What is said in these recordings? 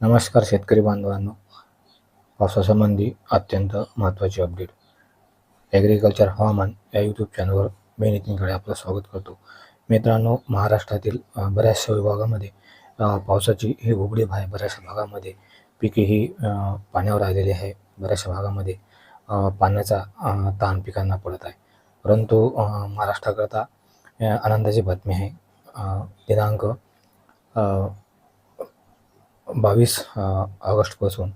नमस्कार शेतकरी बांधवांनो, पावसासंबंधी अत्यंत महत्त्वाची अपडेट. ॲग्रिकल्चर हवामान या यूट्यूब चॅनलवर मी नितीन खडे आपलं स्वागत करतो. मित्रांनो, महाराष्ट्रातील बऱ्याचशा विभागामध्ये पावसाची ही उघडीप आहे. बऱ्याचशा भागामध्ये पिके ही पाण्यावर आलेली आहे. बऱ्याचशा भागामध्ये पाण्याचा ताण पिकांना पडत आहे. परंतु महाराष्ट्राकरता आनंदाची बातमी आहे. दिनांक 22 ऑगस्टपासून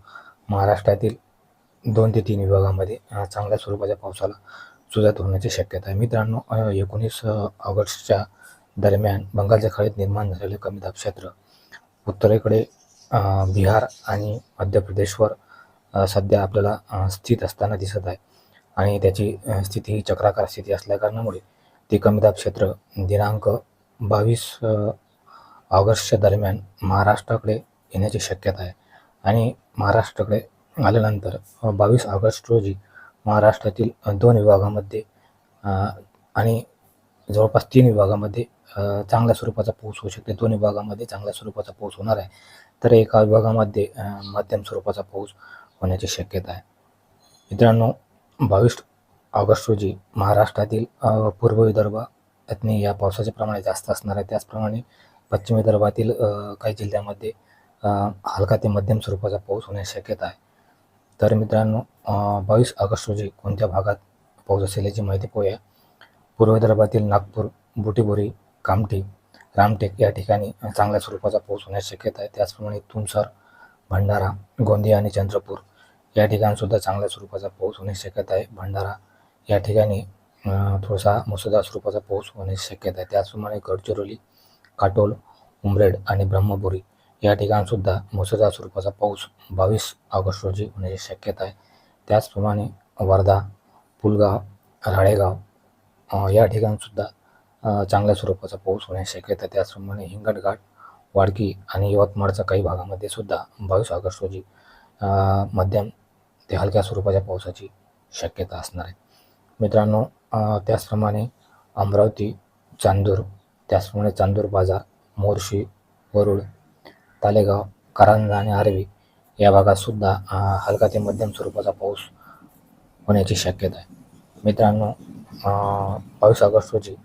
महाराष्ट्रातील 2 ते 3 विभागामध्ये चांगल्या स्वरूपाच्या पावसाला सुरुवात होण्याची शक्यता आहे. मित्रांनो, 19 ऑगस्टच्या दरम्यान बंगालच्या खाडीत निर्माण झालेले कमी दाब क्षेत्र उत्तरेकडे बिहार आणि मध्य प्रदेशवर सध्या आपल्याला स्थित असताना दिसत आहे आणि त्याची स्थिती ही चक्राकार स्थिती असल्याकारणामुळे ते कमी दाब क्षेत्र दिनांक 22 ऑगस्टच्या दरम्यान महाराष्ट्राकडे येण्याची शक्यता आहे. आणि महाराष्ट्राकडे आल्यानंतर 22 ऑगस्ट रोजी महाराष्ट्रातील 2 विभागामध्ये आणि जवळपास 3 विभागामध्ये चांगल्या स्वरूपाचा पाऊस होऊ शकते. 2 विभागामध्ये चांगल्या स्वरूपाचा पाऊस होणार आहे, तर एका विभागामध्ये मध्यम स्वरूपाचा पाऊस होण्याची शक्यता आहे. मित्रांनो, 22 ऑगस्ट रोजी महाराष्ट्रातील पूर्व विदर्भात या पावसाचे प्रमाण जास्त असणार आहे. त्याचप्रमाणे पश्चिम विदर्भातील काही जिल्ह्यामध्ये हलका ते मध्यम स्वरूपाचा पाऊस होण्याची शक्यता आहे. तर मित्रांनो, 22 ऑगस्ट रोजी कोणत्या भागात पाऊस असेल याची माहिती पाहूया. पूर्व विदर्भातील नागपूर, बुटीबोरी, कामठी, रामटेक या ठिकाणी चांगल्या स्वरूपाचा पाऊस होण्याची शक्यता आहे. त्याचप्रमाणे तुमसर, भंडारा, गोंदिया आणि चंद्रपूर या ठिकाणी सुद्धा चांगल्या स्वरूपाचा पाऊस होण्याची शक्यता आहे. भंडारा या ठिकाणी थोडासा मुसळधार स्वरूपाचा पाऊस होण्याची शक्यता आहे. त्याचप्रमाणे गडचिरोली, काटोल, उमरेड आणि ब्रह्मपुरी या ठिकाणी सुद्धा मुसळधार स्वरूपाचा पाऊस 22 ऑगस्ट रोजी होण्याची शक्यता आहे. त्याचप्रमाणे वर्धा, पुलगाव, राळेगाव या ठिकाणी सुद्धा चांगल्या स्वरूपाचा पाऊस होण्याची शक्यता आहे. त्याचप्रमाणे हिंगणघाट, वाडकी आणि यवतमाळच्या काही भागामध्ये सुद्धा 22 ऑगस्ट रोजी मध्यम ते हलक्या स्वरूपाच्या पावसाची शक्यता असणार आहे. मित्रांनो, त्याचप्रमाणे अमरावती, चांदूर, त्याचप्रमाणे चांदूर बाजार, मोर्शी, वरुड, तालेगाव, कारंजा आणि आर्वी या भागात सुद्धा हलका ते मध्यम स्वरूपाचा पाऊस होण्याची शक्यता आहे. मित्रांनो, 22 ऑगस्ट रोजी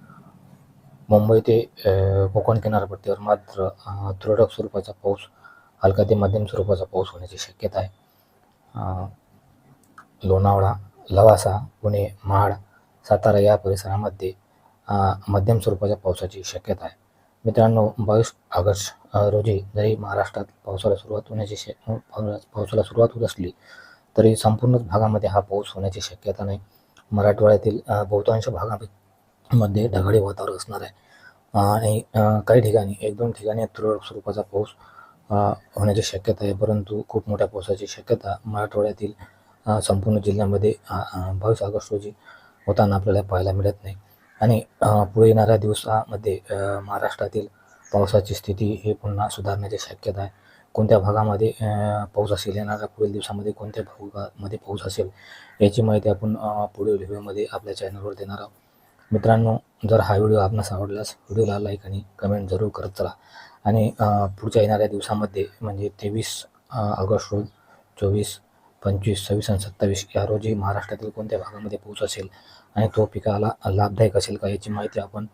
मुंबई ते कोकण किनारपट्टीवर मात्र तुरळक स्वरूपाचा पाऊस, हलका ते मध्यम स्वरूपाचा पाऊस होण्याची शक्यता आहे. लोणावळा, लवासा, पुणे, महाड, सातारा या परिसरामध्ये मध्यम स्वरूपाच्या पावसाची शक्यता आहे. मित्रांनो, 22 ऑगस्ट रोजी जरी महाराष्ट्रात पावसाला सुरुवात होत असली तरी संपूर्णच भागामध्ये हा पाऊस होण्याची शक्यता नाही. मराठवाड्यातील बहुतांश भागामध्ये ढगाळी वातावरण असणार आहे आणि काही ठिकाणी 1-2 ठिकाणी तुरळक स्वरूपाचा पाऊस होण्याची शक्यता आहे. परंतु खूप मोठ्या पावसाची शक्यता मराठवाड्यातील संपूर्ण जिल्ह्यामध्ये 22 ऑगस्ट रोजी होताना आपल्याला पाहायला मिळत नाही. आणि पुढे येणाऱ्या दिवसामध्ये महाराष्ट्रातील पावसाची स्थिती ही पुन्हा सुधारण्याची शक्यता आहे. कोणत्या भागामध्ये पाऊस असेल, येणाऱ्या पुढील दिवसामध्ये कोणत्या भागामध्ये पाऊस असेल याची माहिती आपण पुढील व्हिडिओमध्ये आपल्या चॅनलवर देणार आहोत. मित्रांनो, जर हा व्हिडिओ आपणास आवडल्यास व्हिडिओला लाईक आणि कमेंट जरूर करत चला. आणि पुढच्या येणाऱ्या दिवसामध्ये म्हणजे 23 ऑगस्ट रोज, 24, 25, 26 आणि 27 या रोजी महाराष्ट्रातील कोणत्या भागामध्ये पाऊस असेल आणि तो पिकाला लाभदायक असेल का याची माहिती आपण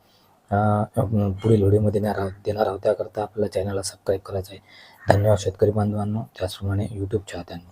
पुढील व्हिडिओमध्ये देणार आहोत. त्याकरता आपल्या चॅनलला सबस्क्राईब करायचं आहे. धन्यवाद शेतकरी बांधवांनो, त्याचप्रमाणे यूट्यूब चाहत्यांनो.